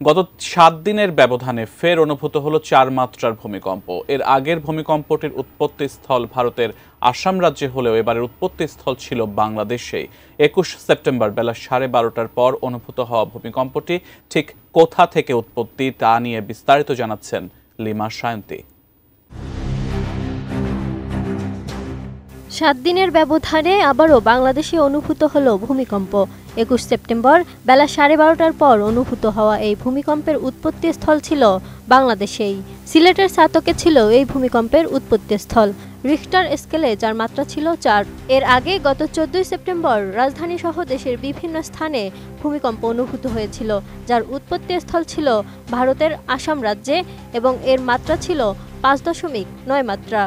গত ৭ দিনের ব্যবধানে ফের অনুভূত হলো ৪ মাত্রার ভূমিকম্প। এর আগের ভূমিকম্পটির উৎপত্তিস্থল ভারতের আসাম রাজ্যে হলেও এবারের উৎপত্তিস্থল ছিল বাংলাদেশে। ২১ সেপ্টেম্বর বেলা ১২:৩০টার পর অনুভূত হওয়া ভূমিকম্পটি ঠিক কোথা থেকে উৎপত্তি তা নিয়ে বিস্তারিত জানাচ্ছেন লিমা সায়ন্তী। ৭ দিনের ব্যবধানে আবারও বাংলাদেশে অনুভূত হলো ভূমিকম্প। ২১ সেপ্টেম্বর বেলা ১২:৩০টার পর অনুভূত হওয়া এই ভূমিকম্পের উৎপত্তিস্থল ছিল বাংলাদেশেই। সিলেটের ছাতকে ছিল এই ভূমিকম্পের উৎপত্তিস্থল। রিখটার স্কেলে যার মাত্রা ছিল ৪। এর আগে গত ১৪ সেপ্টেম্বর রাজধানী সহ দেশের বিভিন্ন স্থানে ভূমিকম্প অনুভূত হয়েছিল, যার উৎপত্তিস্থল ছিল ভারতের আসাম রাজ্যে এবং এর মাত্রা ছিল ৫.৯ মাত্রা।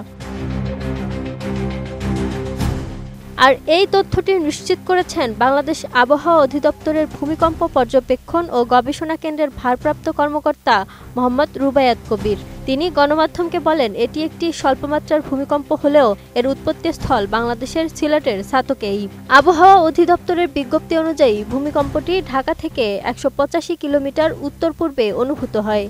আর এই তথ্যটি নিশ্চিত করেছেন বাংলাদেশ আবহাওয়া অধিদপ্তরের ভূমিকম্প পর্যবেক্ষণ ও গবেষণা কেন্দ্রের ভারপ্রাপ্ত কর্মকর্তা মোহাম্মদ রুবায়াত কবির। তিনি গণমাধ্যমকে বলেন, এটি একটি স্বল্পমাত্রার ভূমিকম্প হলেও এর উৎপত্তিস্থল বাংলাদেশের সিলেটের ছাতকেই। আবহাওয়া অধিদপ্তরের বিজ্ঞপ্তি অনুযায়ী ভূমিকম্পটি ঢাকা থেকে ১৮৫ কিলোমিটার উত্তর পূর্বে অনুভূত হয়।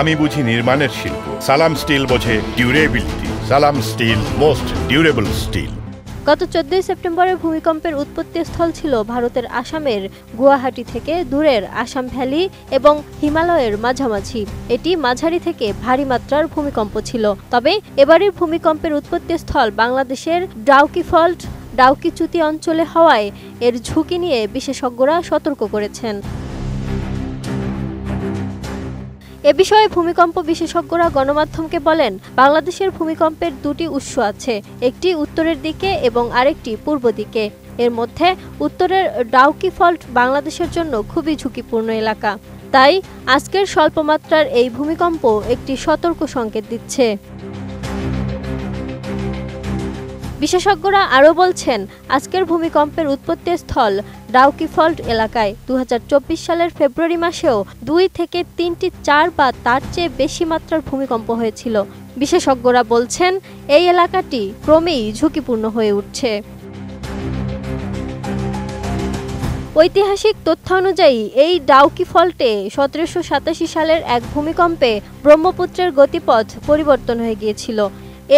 আমি বুঝি নির্মাণের শিল্প, সালাম স্টিল বোঝে ডিউরেবিলিটি। সালাম স্টিল, মোস্ট ডিউরেবল স্টিল। গত ১৪ সেপ্টেম্বরের ভূমিকম্পের উৎপত্তিস্থল ছিল ভারতের আসামের গুয়াহাটি থেকে দূরের আসাম ভ্যালি এবং হিমালয়ের মাঝামাঝি। এটি মাঝারি থেকে ভারী মাত্রার ভূমিকম্প ছিল। তবে এবারের ভূমিকম্পের উৎপত্তিস্থল বাংলাদেশের ডাউকি ফল্ট, ডাউকি চুতি অঞ্চলে হওয়ায় এর ঝুঁকি নিয়ে বিশেষজ্ঞরা সতর্ক করেছেন। এ বিষয়ে ভূমিকম্প বিশেষজ্ঞরা গণমাধ্যমকে বলেন, বাংলাদেশের ভূমিকম্পের দুটি উৎস আছে, একটি উত্তরের দিকে এবং আরেকটি পূর্ব দিকে। এর মধ্যে উত্তরের ডাউকি ফল্ট বাংলাদেশের জন্য খুবই ঝুঁকিপূর্ণ এলাকা। তাই আজকের স্বল্পমাত্রার এই ভূমিকম্প একটি সতর্ক সংকেত দিচ্ছে। বিশেষজ্ঞরা আরও বলছেন, আজকের ভূমিকম্পের উৎপত্তিস্থল ডাউকি ফল্ট এলাকায় ২০২৪ সালের ফেব্রুয়ারি মাসেও ২ থেকে ৩টি ৪ বা তার চেয়ে বেশি মাত্রার ভূমিকম্প হয়েছিল। বিশেষজ্ঞরা বলছেন, এই এলাকাটি ক্রমেই ঝুঁকিপূর্ণ হয়ে উঠছে। ঐতিহাসিক তথ্য অনুযায়ী এই ডাউকি ফল্টে ১৭৮৭ সালের এক ভূমিকম্পে ব্রহ্মপুত্রের গতিপথ পরিবর্তন হয়ে গিয়েছিল।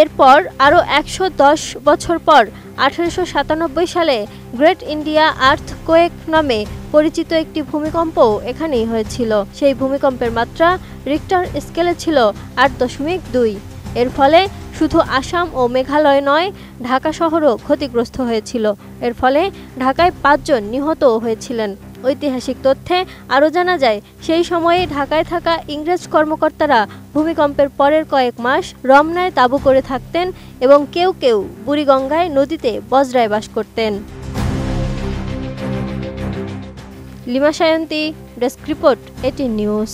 এরপর আরও ১১০ বছর পর ১৮৯৭ সালে গ্রেট ইন্ডিয়া আর্থকোয়েক নামে পরিচিত একটি ভূমিকম্প এখানেই হয়েছিল। সেই ভূমিকম্পের মাত্রা রিখটার স্কেলে ছিল ৮.২। এর ফলে শুধু আসাম ও মেঘালয় নয়, ঢাকা শহরও ক্ষতিগ্রস্ত হয়েছিল। এর ফলে ঢাকায় ৫ জন নিহতও হয়েছিলেন। ঐতিহাসিক তথ্যে আরও জানা যায়, সেই সময়ে ঢাকায় থাকা ইংরেজ কর্মকর্তারা ভূমিকম্পের পরের কয়েক মাস রমনায় তাঁবু করে থাকতেন এবং কেউ কেউ বুড়িগঙ্গায় নদীতে বজরায় বাস করতেন। Lima Sayanti, desk report, ATN news.